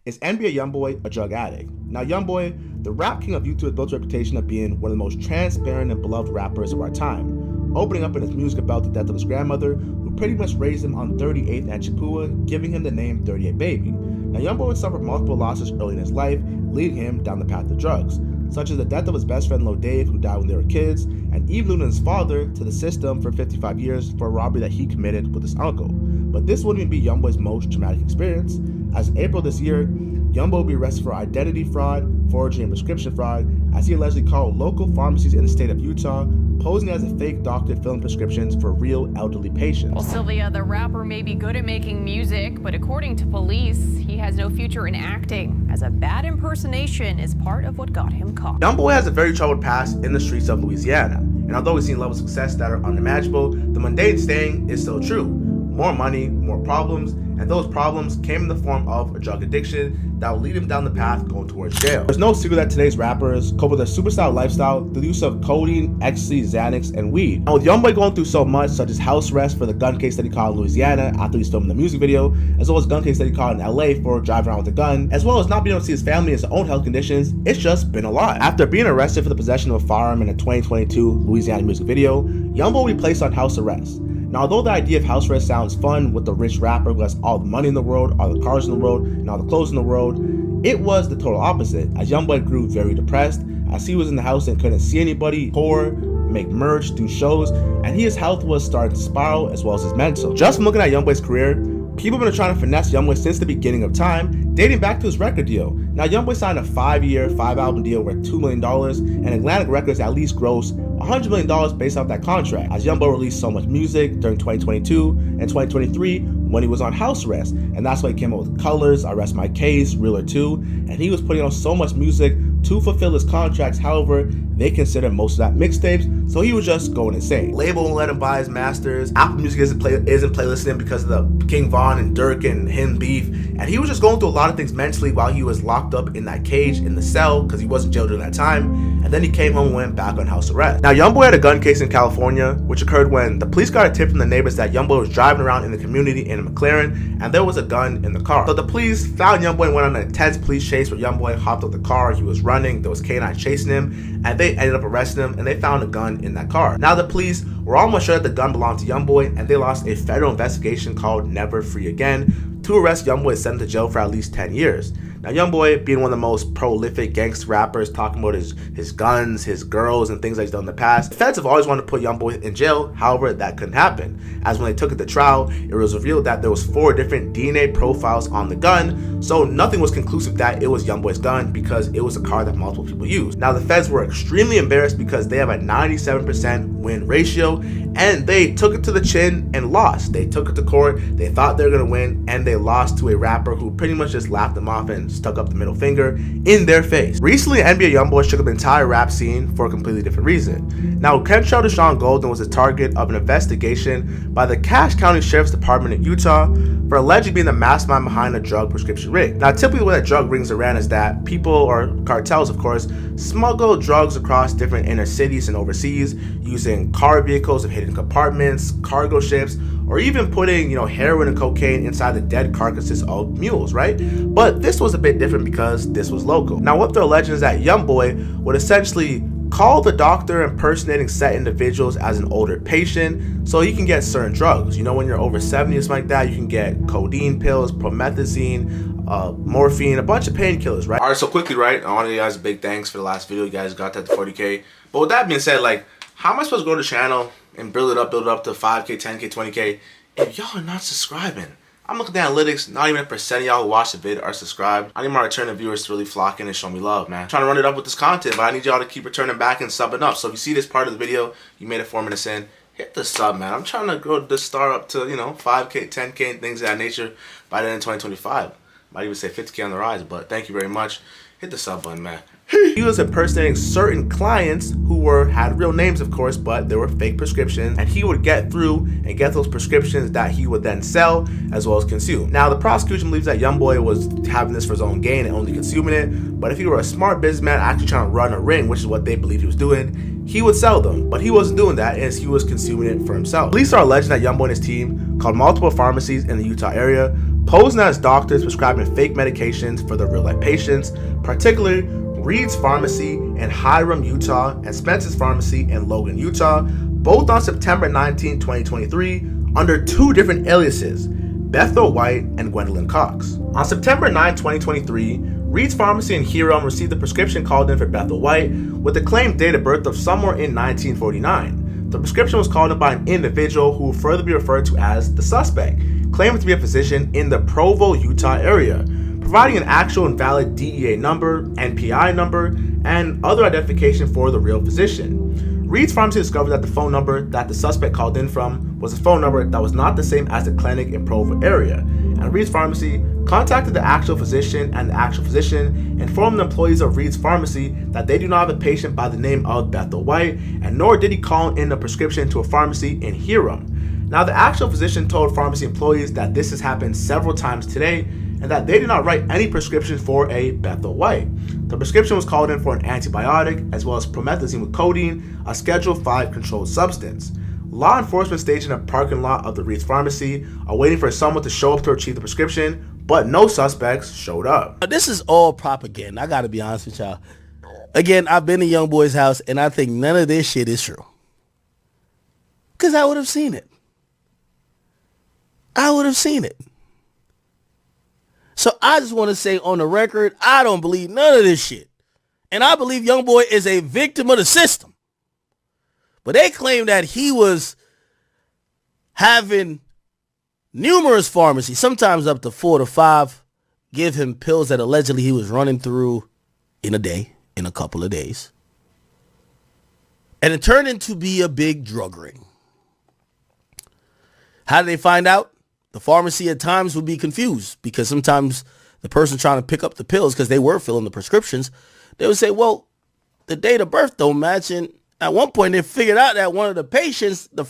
Is NBA Youngboy a drug addict? Now, Youngboy, the rap king of YouTube, has built a reputation of being one of the most transparent and beloved rappers of our time, opening up in his music about the death of his grandmother, who pretty much raised him on 38th and Chippewa, giving him the name 38 Baby. Now, Youngboy would suffer multiple losses early in his life, leading him down the path of drugs, such as the death of his best friend Lil Dave, who died when they were kids, and even losing his father to the system for 55 years for a robbery that he committed with his uncle. But this wouldn't even be Youngboy's most traumatic experience, as in April this year, Youngboy will be arrested for identity fraud, forgery, and prescription fraud, as he allegedly called local pharmacies in the state of Utah, posing as a fake doctor filling prescriptions for real elderly patients. Well, Sylvia, the rapper may be good at making music, but according to police, he has no future in acting, as a bad impersonation is part of what got him caught. Youngboy has a very troubled past in the streets of Louisiana, and although we've seen levels of success that are unimaginable, the mundane saying is still true. More money, more problems, and those problems came in the form of a drug addiction that will lead him down the path going towards jail. There's no secret that today's rappers cope with their superstyle lifestyle through the use of codeine, ecstasy, Xanax, and weed. Now, with Youngboy going through so much, such as house arrest for the gun case that he caught in Louisiana after he's filming the music video, as well as gun case that he caught in LA for driving around with a gun, as well as not being able to see his family and his own health conditions, it's just been a lot. After being arrested for the possession of a firearm in a 2022 Louisiana music video, Youngboy will be placed on house arrest. Now, although the idea of house arrest sounds fun with the rich rapper who has all the money in the world, all the cars in the world, and all the clothes in the world, it was the total opposite, as Youngboy grew very depressed, as he was in the house and couldn't see anybody, tour, make merch, do shows, and his health was starting to spiral as well as his mental. Just from looking at Youngboy's career, people have been trying to finesse Youngboy since the beginning of time, dating back to his record deal. Now, Youngboy signed a 5-year, 5-album deal worth $2 million, and Atlantic Records at least grossed $100 million based off that contract, as Youngboy released so much music during 2022 and 2023 when he was on house arrest, and that's why he came up with Colors, I Rest My Case, Realer 2, and he was putting out so much music to fulfill his contracts. However, they consider most of that mixtapes, so he was just going insane. Label won't let him buy his masters. Apple Music isn't playlisting because of the King Von and Dirk and him beef, and he was just going through a lot of things mentally while he was locked up in that cage in the cell because he wasn't jailed during that time. And then he came home and went back on house arrest. Now, Youngboy had a gun case in California, which occurred when the police got a tip from the neighbors that Youngboy was driving around in the community in a McLaren, and there was a gun in the car. So the police found Youngboy and went on an intense police chase where Youngboy hopped out the car. He was running. There was canines chasing him, and they ended up arresting him, and they found a gun in that car. Now, the police were almost sure that the gun belonged to Youngboy, and they lost a federal investigation called Never Free Again to arrest Youngboy and send him to jail for at least 10 years. Now, Youngboy, being one of the most prolific gangster rappers, talking about his guns, his girls, and things that he's done in the past, the feds have always wanted to put Youngboy in jail. However, that couldn't happen, as when they took it to trial, it was revealed that there was 4 different DNA profiles on the gun, so nothing was conclusive that it was Youngboy's gun because it was a car that multiple people used. Now, the feds were extremely embarrassed because they have a 97% win ratio, and they took it to the chin and lost. They took it to court, they thought they were going to win, and they lost to a rapper who pretty much just laughed them off and stuck up the middle finger in their face. Recently, NBA Youngboy shook up the entire rap scene for a completely different reason. Now, Kentrell Deshaun Golden was the target of an investigation by the Cache County Sheriff's Department in Utah for allegedly being the mastermind behind a drug prescription ring. Now, typically the way that drug rings are ran is that people, or cartels of course, smuggle drugs across different inner cities and overseas using car vehicles of hidden compartments, cargo ships, or even putting, heroin and cocaine inside the dead carcasses of mules, right? But this was a bit different because this was local. Now, what they're alleging is that Youngboy would essentially call the doctor impersonating set individuals as an older patient so he can get certain drugs. When you're over 70 or something like that, you can get codeine pills, promethazine, morphine, a bunch of painkillers, right? All right, so quickly, right? I want to give you guys a big thanks for the last video. You guys got that to 40K. But with that being said, how am I supposed to grow the channel and build it up to 5K, 10K, 20K if y'all are not subscribing? I'm looking at the analytics, not even a percent of y'all who watch the vid are subscribed. I need my returning viewers to really flock in and show me love, man. I'm trying to run it up with this content, but I need y'all to keep returning back and subbing up. So if you see this part of the video, you made it 4 minutes in, hit the sub, man. I'm trying to grow this star up to, 5K, 10K, and things of that nature by the end of 2025. Might even say 50K on the rise, but thank you very much. Hit the sub button, man. He was impersonating certain clients who had real names, of course, but they were fake prescriptions, and he would get through and get those prescriptions that he would then sell as well as consume. Now, the prosecution believes that Youngboy was having this for his own gain and only consuming it, but if he were a smart businessman actually trying to run a ring, which is what they believe he was doing, he would sell them, but he wasn't doing that as he was consuming it for himself. Police are alleging that Youngboy and his team called multiple pharmacies in the Utah area, posing as doctors prescribing fake medications for their real-life patients, particularly Reed's Pharmacy in Hiram, Utah, and Spence's Pharmacy in Logan, Utah, both on September 19, 2023, under two different aliases, Bethel White and Gwendolyn Cox. On September 9, 2023, Reed's Pharmacy in Hiram received a prescription called in for Bethel White with the claimed date of birth of somewhere in 1949. The prescription was called in by an individual who will further be referred to as the suspect, claiming to be a physician in the Provo, Utah area, providing an actual and valid DEA number, NPI number, and other identification for the real physician. Reed's Pharmacy discovered that the phone number that the suspect called in from was a phone number that was not the same as the clinic in Provo area, and Reed's Pharmacy contacted the actual physician, and the actual physician informed the employees of Reed's Pharmacy that they do not have a patient by the name of Bethel White, and nor did he call in a prescription to a pharmacy in Hiram. Now, the actual physician told pharmacy employees that this has happened several times today and that they did not write any prescriptions for a Bethel White. The prescription was called in for an antibiotic as well as promethazine with codeine, a Schedule 5 controlled substance. Law enforcement staged in a parking lot of the Reed's Pharmacy are waiting for someone to show up to retrieve the prescription, but no suspects showed up. This is all propaganda. I gotta be honest with y'all. Again, I've been to Youngboy's house and I think none of this shit is true. Because I would have seen it. I would have seen it. So I just want to say on the record, I don't believe none of this shit. And I believe Youngboy is a victim of the system. But they claim that he was having numerous pharmacies, sometimes up to 4 to 5, give him pills that allegedly he was running through in a day, in a couple of days. And it turned into be a big drug ring. How did they find out? The pharmacy at times would be confused because sometimes the person trying to pick up the pills, because they were filling the prescriptions, they would say, well, the date of birth don't match. And at one point they figured out that one of the patients, the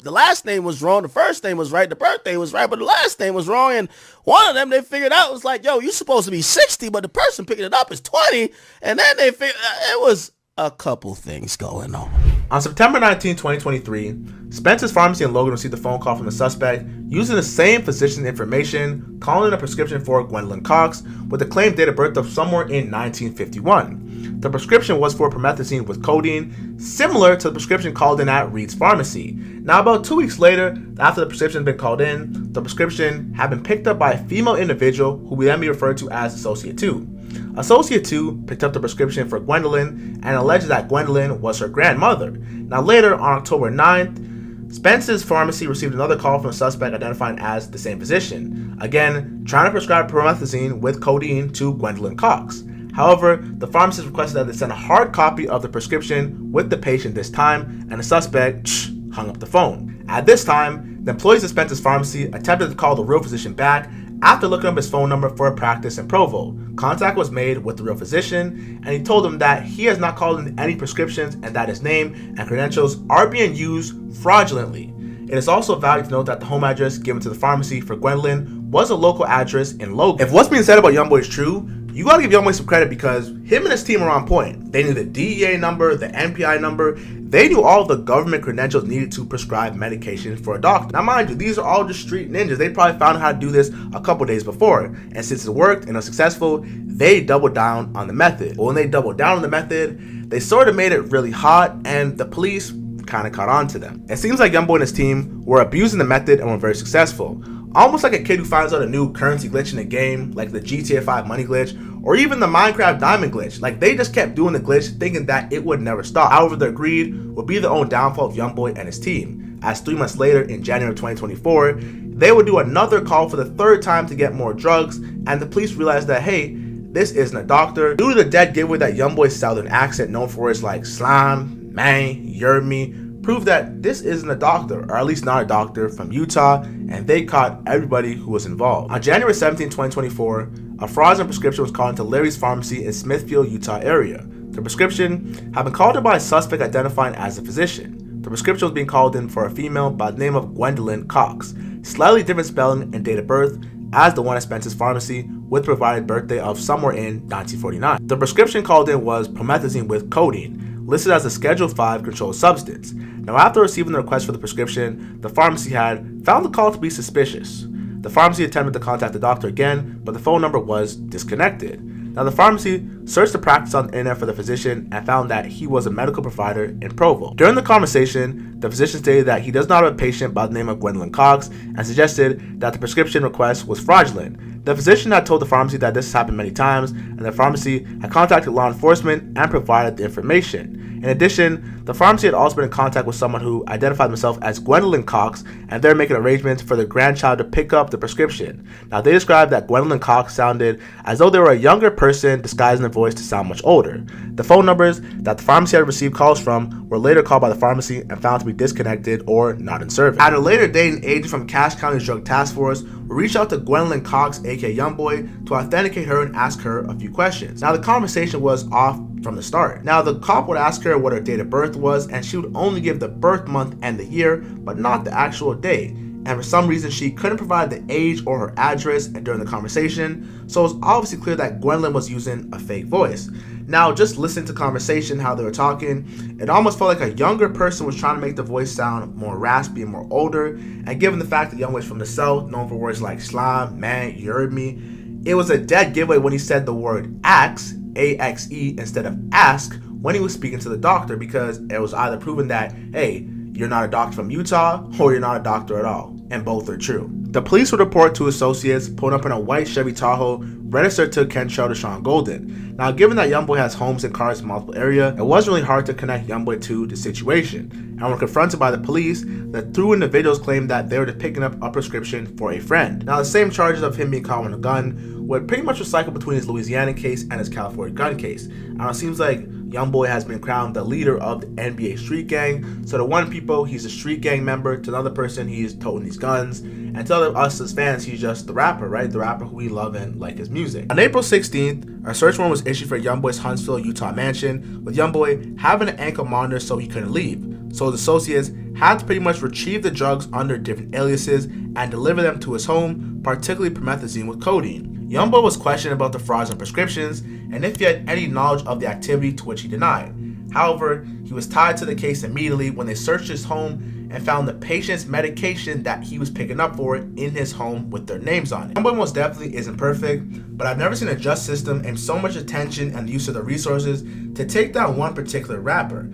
last name was wrong. The first name was right. The birthday was right, but the last name was wrong. And one of them they figured out was like, yo, you're supposed to be 60, but the person picking it up is 20. And then they figured it was a couple things going on. On September 19, 2023, Spence's Pharmacy in Logan received a phone call from the suspect using the same physician's information, calling in a prescription for Gwendolyn Cox with the claimed date of birth of somewhere in 1951. The prescription was for promethazine with codeine, similar to the prescription called in at Reed's Pharmacy. Now, about 2 weeks later, after the prescription had been called in, the prescription had been picked up by a female individual who would then be referred to as Associate 2. Associate 2 picked up the prescription for Gwendolyn and alleged that Gwendolyn was her grandmother. Now later, on October 9th, Spence's Pharmacy received another call from a suspect identifying as the same physician, again trying to prescribe promethazine with codeine to Gwendolyn Cox. However, the pharmacist requested that they send a hard copy of the prescription with the patient this time, and the suspect hung up the phone. At this time, the employees of Spence's Pharmacy attempted to call the real physician back after looking up his phone number for a practice in Provo. Contact was made with the real physician, and he told them that he has not called in any prescriptions and that his name and credentials are being used fraudulently. It is also valuable to note that the home address given to the pharmacy for Gwendolyn was a local address in Logan. If what's being said about Youngboy is true, you gotta give Youngboy some credit because him and his team are on point. They knew the DEA number, the NPI number, they knew all the government credentials needed to prescribe medication for a doctor. Now mind you, these are all just street ninjas. They probably found out how to do this a couple days before. And since it worked and was successful, they doubled down on the method. But when they doubled down on the method, they sort of made it really hot and the police kind of caught on to them. It seems like Youngboy and his team were abusing the method and were very successful. Almost like a kid who finds out a new currency glitch in a game, like the GTA 5 money glitch, or even the Minecraft diamond glitch. Like, they just kept doing the glitch, thinking that it would never stop. However, their greed would be the own downfall of Youngboy and his team, as 3 months later, in January of 2024, they would do another call for the third time to get more drugs, and the police realized that, hey, this isn't a doctor. Due to the dead giveaway that Youngboy's southern accent, known for its like slime, man, you're me, proved that this isn't a doctor, or at least not a doctor, from Utah, and they caught everybody who was involved. On January 17, 2024, a fraudulent prescription was called into Larry's Pharmacy in Smithfield, Utah area. The prescription had been called in by a suspect identifying as a physician. The prescription was being called in for a female by the name of Gwendolyn Cox, slightly different spelling and date of birth as the one at Spence's Pharmacy, with provided birthday of somewhere in 1949. The prescription called in was promethazine with codeine, listed as a Schedule 5 controlled substance. Now, after receiving the request for the prescription, the pharmacy had found the call to be suspicious. The pharmacy attempted to contact the doctor again, but the phone number was disconnected. Now, the pharmacy searched the practice on the internet for the physician and found that he was a medical provider in Provo. During the conversation, the physician stated that he does not have a patient by the name of Gwendolyn Cox and suggested that the prescription request was fraudulent. The physician had told the pharmacy that this has happened many times, and the pharmacy had contacted law enforcement and provided the information. In addition, the pharmacy had also been in contact with someone who identified himself as Gwendolyn Cox, and they're making arrangements for their grandchild to pick up the prescription. Now, they described that Gwendolyn Cox sounded as though they were a younger person disguising their voice to sound much older. The phone numbers that the pharmacy had received calls from were later called by the pharmacy and found to be disconnected or not in service. At a later date, an agent from Cache County's Drug Task Force will reach out to Gwendolyn Cox, aka Youngboy, to authenticate her and ask her a few questions. Now, the conversation was off from the start. Now, the cop would ask her what her date of birth was, and she would only give the birth month and the year, but not the actual day. And for some reason, she couldn't provide the age or her address during the conversation, so it was obviously clear that Gwendolyn was using a fake voice. Now, just listen to conversation, how they were talking. It almost felt like a younger person was trying to make the voice sound more raspy and more older, and given the fact that Youngboy's from the South, known for words like slime, man, you heard me, it was a dead giveaway when he said the word axe, A-X-E, instead of ask when he was speaking to the doctor, because it was either proven that, hey, you're not a doctor from Utah, or you're not a doctor at all, and both are true. The police would report two associates pulling up in a white Chevy Tahoe registered to Kentrell Deshaun Golden. Now, given that Youngboy has homes and cars in multiple areas, it wasn't really hard to connect Youngboy to the situation. And when confronted by the police, the two individuals claimed that they were just picking up a prescription for a friend. Now, the same charges of him being caught with a gun would pretty much recycle between his Louisiana case and his California gun case. And it seems like Youngboy has been crowned the leader of the NBA street gang. So to one people, he's a street gang member. To another person, he's toting these guns. And to us as fans, he's just the rapper, right? The rapper who we love and like his music. On April 16th, a search warrant was issued for Youngboy's Huntsville, Utah mansion, with Youngboy having an ankle monitor so he couldn't leave. So his associates had to pretty much retrieve the drugs under different aliases and deliver them to his home, particularly promethazine with codeine. Youngboy was questioned about the fraudulent prescriptions and if he had any knowledge of the activity, to which he denied. However, he was tied to the case immediately when they searched his home and found the patient's medication that he was picking up for in his home with their names on it. Youngboy most definitely isn't perfect, but I've never seen a just system aim so much attention and use of the resources to take down one particular rapper.